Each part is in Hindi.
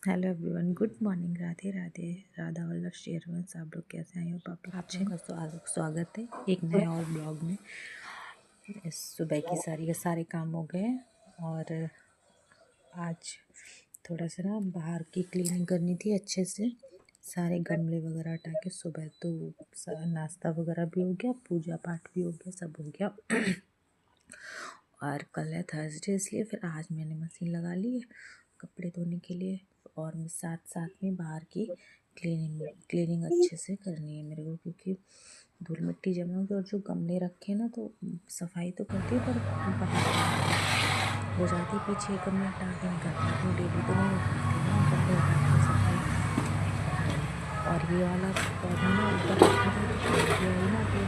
Hello everyone, good morning, Radhe Radhe, Radha Vallabh Sherwansh. आप लोग कैसे हैं? आप लोगों का स्वागत है एक नए और ब्लॉग में। इस सुबह की सारे काम हो गए और आज थोड़ा सा ना बाहर की क्लीनिंग करनी थी अच्छे से। सारे गमले वगैरह हटा के सुबह तो नाश्ता वगैरह भी हो गया, पूजा पाठ भी हो गया, सब हो गया। और कल है थर्सडे, इसलिए फिर आज मैंने मशीन लगा ली है कपड़े धोने के लिए। और मैं साथ साथ में बाहर की क्लीनिंग अच्छे से करनी है मेरे को, क्योंकि धूल मिट्टी जमा होगी। और जो गमले रखे ना तो सफाई तो करती है पर बाहर हो जाती, पीछे गमले हटा के नहीं कर पाती, डेली तो नहीं हो पाती ना गमले हटा के सफाई। और ये वाला पौधा ना ऊपर रखा था तो टूट गया ही ना, तो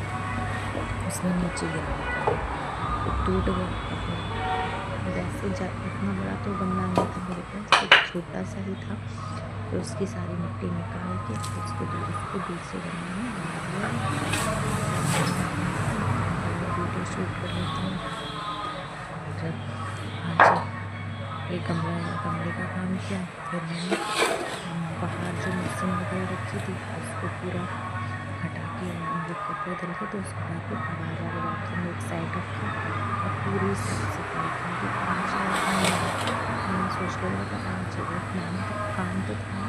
उसमें नीचे गिरा टूट गया। वैसे इतना बड़ा तो गमला नहीं था मेरे पास, तो छोटा सा ही था। फिर उसकी सारी मिट्टी निकाल के फिर उसको दूसरे गमले में लगा दिया। वीडियो शूट कर लेती हूँ। आज एक गमले का काम किया। फिर मैंने बाहर जो मशीन वगैरह रखी थी उसको पूरा हटा के, जब कपड़े धुल के तो उसको हटा के बाहर वाले बाथरूम में एक साइड रखा और पूरी साफ सफाई की। आज मैंने सोच लिया था आज काम तो था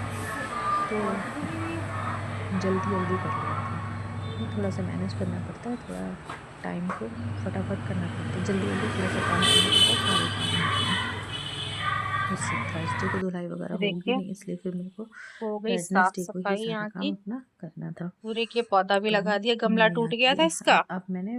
तो जल्दी जल्दी कर लिया था। थोड़ा सा मैनेज करना पड़ता है, थोड़ा टाइम को फटाफट करना पड़ता है, जल्दी जल्दी थोड़ा सा काम करना पड़ता है, सारे काम होते हैं। उससे थर्सडे को धुलाई वगैरह होगी देखिए नहीं, इसलिए फिर मेरे को हो गई साफ वेडनेसडे को ही सफाई सारा यहाँ काम की। अपना करना था। पूरे के पौधा भी तो लगा दिया, गमला मैंने टूट गया आके था इसका। अब मैंने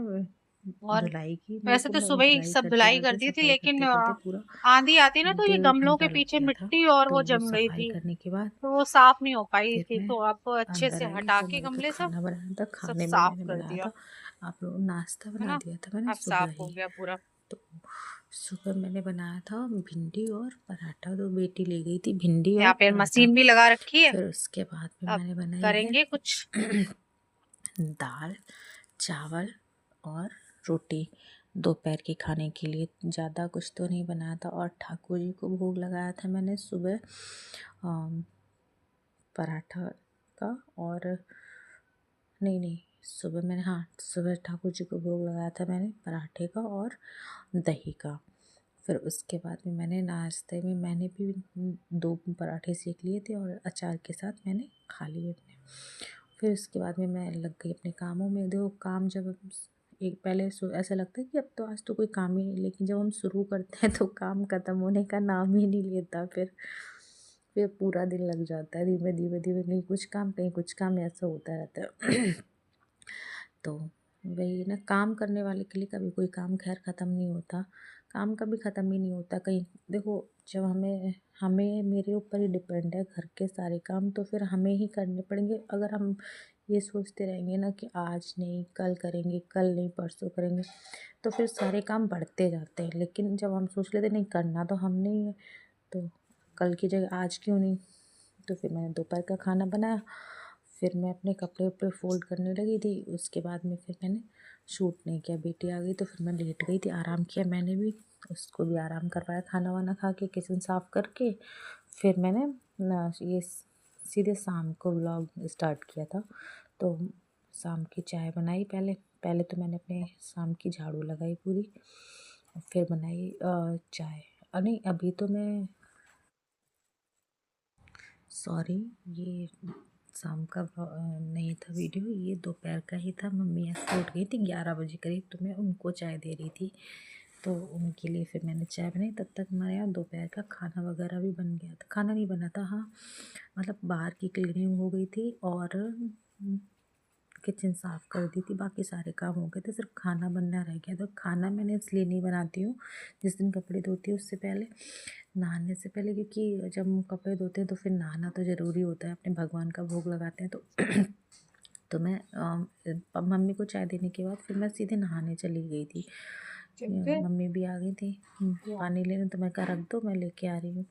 और धुलाई की। मेरे वैसे को तो सुबह ही धुलाई सब करते धुलाई कर करते दी थी, सफाई लेकिन करते करते पूरा आंधी आती ना तो ये 1.5 गमलों के घंटा लग पीछे गया था। मिट्टी और तो वो वो जम गई सफाई थी, करने के बाद तो वो साफ नहीं हो पाई फिर थी। मैं तो अब अच्छे अंदर से आई। हटा तो के मेरे को गमले सब खाना बनाना था, सब खाने में साफ मैंने कर बनाया दिया, था, आप लोगों नाश्ता है बना ना। दिया था मैंने अब सुबह साफ हो ही। गया पूरा। तो सुबह मैंने बनाया था भिंडी और पराठा, तो बेटी ले गई थी भिंडी और यहाँ पे पराठा। मशीन भी लगा रखी है। फिर उसके बाद में अब मैंने बनाई है करेंगे कुछ। दाल, चावल और रोटी दोपहर के खाने के लिए। ज़्यादा कुछ तो नहीं बनाया था। और ठाकुर जी को भोग लगाया था मैंने सुबह पराठा का। और नहीं, सुबह मैंने, हाँ, सुबह ठाकुर जी को भोग लगाया था मैंने पराठे का और दही का। फिर उसके बाद में मैंने नाश्ते में मैंने भी 2 पराठे सेक लिए थे और अचार के साथ मैंने खा लिए अपने। फिर उसके बाद में मैं लग गई अपने कामों में। देखो काम जब एक पहले ऐसा लगता है कि अब तो आज तो कोई काम ही नहीं, लेकिन जब हम शुरू करते हैं तो काम ख़त्म होने का नाम ही नहीं लेता। फिर पूरा दिन लग जाता है, धीमे धीमे धीमे कहीं कुछ काम कहीं कुछ काम, ऐसा होता रहता है। तो वही ना, काम करने वाले के लिए कभी कोई काम खैर ख़त्म नहीं होता, काम कभी ख़त्म ही नहीं होता कहीं। देखो जब हमें हमें मेरे ऊपर ही डिपेंड है घर के सारे काम, तो फिर हमें ही करने पड़ेंगे। अगर हम ये सोचते रहेंगे ना कि आज नहीं कल करेंगे, कल नहीं परसों करेंगे, तो फिर सारे काम बढ़ते जाते हैं। लेकिन जब हम सोच लेते नहीं करना तो हमने ही है, तो कल की जगह आज क्यों नहीं। तो फिर मैंने दोपहर का खाना बनाया। फिर मैं अपने कपड़े उपड़े फोल्ड करने लगी थी। उसके बाद में फिर मैंने शूट नहीं किया, बेटी आ गई तो फिर मैं लेट गई थी, आराम किया मैंने भी, उसको भी आराम करवाया, खाना वाना खा के किचन साफ़ करके। फिर मैंने ये सीधे शाम को व्लॉग स्टार्ट किया था। तो शाम की चाय बनाई। पहले पहले तो मैंने अपने शाम की झाड़ू लगाई पूरी, फिर बनाई चाय। नहीं, अभी तो मैं, सॉरी, ये शाम का नहीं था वीडियो, ये दोपहर का ही था। मम्मी ऐसे उठ गई थी 11 बजे करीब, तो मैं उनको चाय दे रही थी, तो उनके लिए फिर मैंने चाय बनाई। तब तक हमारे यहाँ दोपहर का खाना वगैरह भी बन गया था। खाना नहीं बना था, हाँ, मतलब बाहर की क्लीनिंग हो गई थी और किचन साफ़ कर दी थी, बाकी सारे काम हो गए थे, सिर्फ खाना बनना रह गया। तो खाना मैंने इसलिए नहीं बनाती हूँ जिस दिन कपड़े धोती हूँ उससे पहले, नहाने से पहले, क्योंकि जब हम कपड़े धोते हैं तो फिर नहाना तो ज़रूरी होता है, अपने भगवान का भोग लगाते हैं। तो तो मैं मम्मी को चाय देने के बाद फिर मैं सीधे नहाने चली गई थी। मम्मी भी आ गई थी पानी लेने, तो मैं कहा रख दो, मैं लेके आ रही हूँ।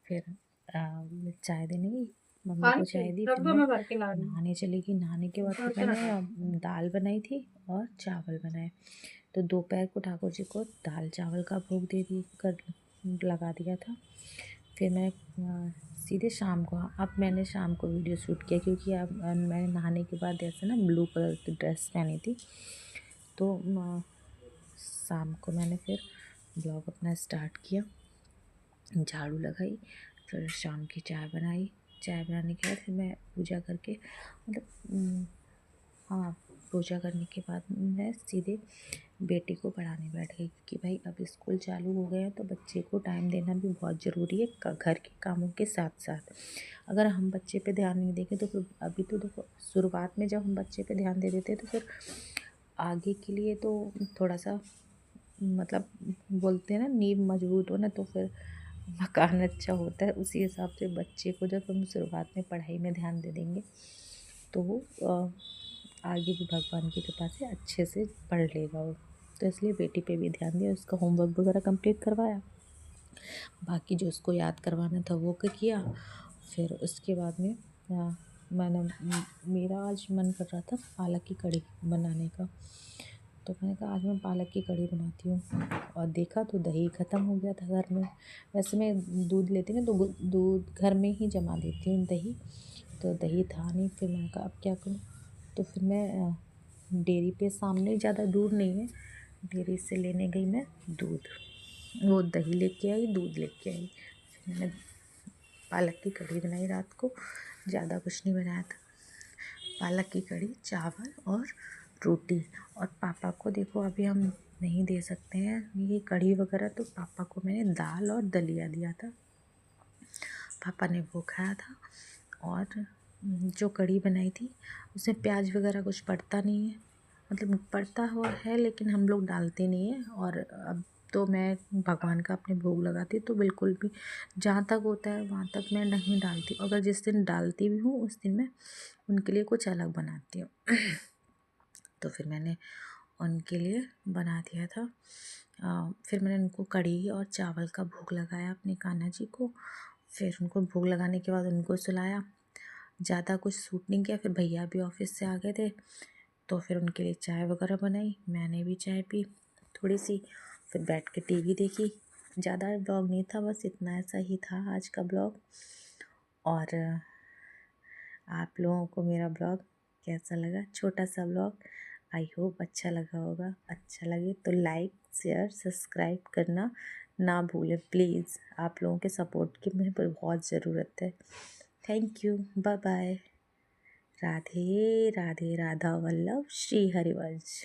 फिर मैं चाय देने गई, मम्मी को चाय दी, फिर मैं नहाने चली गई। नहाने के बाद फिर मैंने दाल बनाई थी और चावल बनाए। तो दोपहर को ठाकुर जी को दाल चावल का भोग दे दी कर लगा दिया था। फिर मैं सीधे शाम को, अब मैंने शाम को वीडियो शूट किया क्योंकि अब मैंने नहाने के बाद ऐसे ना ब्लू कलर की ड्रेस पहनी थी। तो शाम को मैंने फिर ब्लॉग अपना स्टार्ट किया, झाड़ू लगाई, फिर शाम की चाय बनाई। चाय बनाने के बाद फिर मैं पूजा करके मतलब हाँ, पूजा करने के बाद मैं सीधे बेटी को पढ़ाने बैठ गई क्योंकि भाई अब स्कूल चालू हो गए हैं तो बच्चे को टाइम देना भी बहुत ज़रूरी है घर के कामों के साथ साथ। अगर हम बच्चे पे ध्यान नहीं देंगे तो फिर अभी तो देखो शुरुआत में जब हम बच्चे पे ध्यान दे देते हैं तो फिर आगे के लिए तो थोड़ा सा मतलब बोलते हैं ना, नींव मजबूत हो ना तो फिर मकान अच्छा होता है। उसी हिसाब से बच्चे को जब हम शुरुआत में पढ़ाई में ध्यान दे देंगे तो वो आगे भी भगवान की कृपा से अच्छे से पढ़ लेगा वो। तो इसलिए बेटी पे भी ध्यान दिया, उसका होमवर्क वगैरह कंप्लीट करवाया, बाकी जो उसको याद करवाना था वो किया। फिर उसके बाद में मैंने मेरा आज मन कर रहा था पालक की कढ़ी बनाने का, तो मैंने कहा आज मैं पालक की कढ़ी बनाती हूँ। और देखा तो दही ख़त्म हो गया था घर में। वैसे मैं दूध लेती ना तो दूध घर में ही जमा देती हूँ दही, तो दही था नहीं। फिर मैंने कहा अब क्या करूँ, तो फिर मैं डेयरी पे सामने, ज़्यादा दूर नहीं है, डेयरी से लेने गई मैं दूध, वो दही लेके आई, दूध लेके आई। फिर मैंने पालक की कढ़ी बनाई रात को, ज़्यादा कुछ नहीं बनाया था, पालक की कढ़ी, चावल और रोटी। और पापा को देखो अभी हम नहीं दे सकते हैं ये कढ़ी वगैरह, तो पापा को मैंने दाल और दलिया दिया था, पापा ने वो खाया था। और जो कढ़ी बनाई थी उसमें प्याज वगैरह कुछ पड़ता नहीं है, मतलब पड़ता हुआ है लेकिन हम लोग डालते नहीं हैं। और अब तो मैं भगवान का अपने भोग लगाती तो बिल्कुल भी, जहाँ तक होता है वहाँ तक मैं नहीं डालती। अगर जिस दिन डालती भी हूँ उस दिन मैं उनके लिए कुछ अलग बनाती हूँ। तो फिर मैंने उनके लिए बना दिया था। फिर मैंने उनको कढ़ी और चावल का भोग लगाया अपने कान्हा जी को। फिर उनको भोग लगाने के बाद उनको सुलाया, ज़्यादा कुछ सूट नहीं किया। फिर भैया भी ऑफिस से आ गए थे तो फिर उनके लिए चाय वगैरह बनाई, मैंने भी चाय पी थोड़ी सी, फिर बैठ के टीवी देखी। ज़्यादा ब्लॉग नहीं था, बस इतना ऐसा ही था आज का ब्लॉग। और आप लोगों को मेरा ब्लॉग कैसा लगा, छोटा सा ब्लॉग, आई होप अच्छा लगा होगा। अच्छा लगे तो लाइक शेयर सब्सक्राइब करना ना भूलें प्लीज़, आप लोगों के सपोर्ट की मुझे बहुत ज़रूरत है। Thank you, bye bye. Radhe Radhe, Radha Vallabh Shri Harivansh.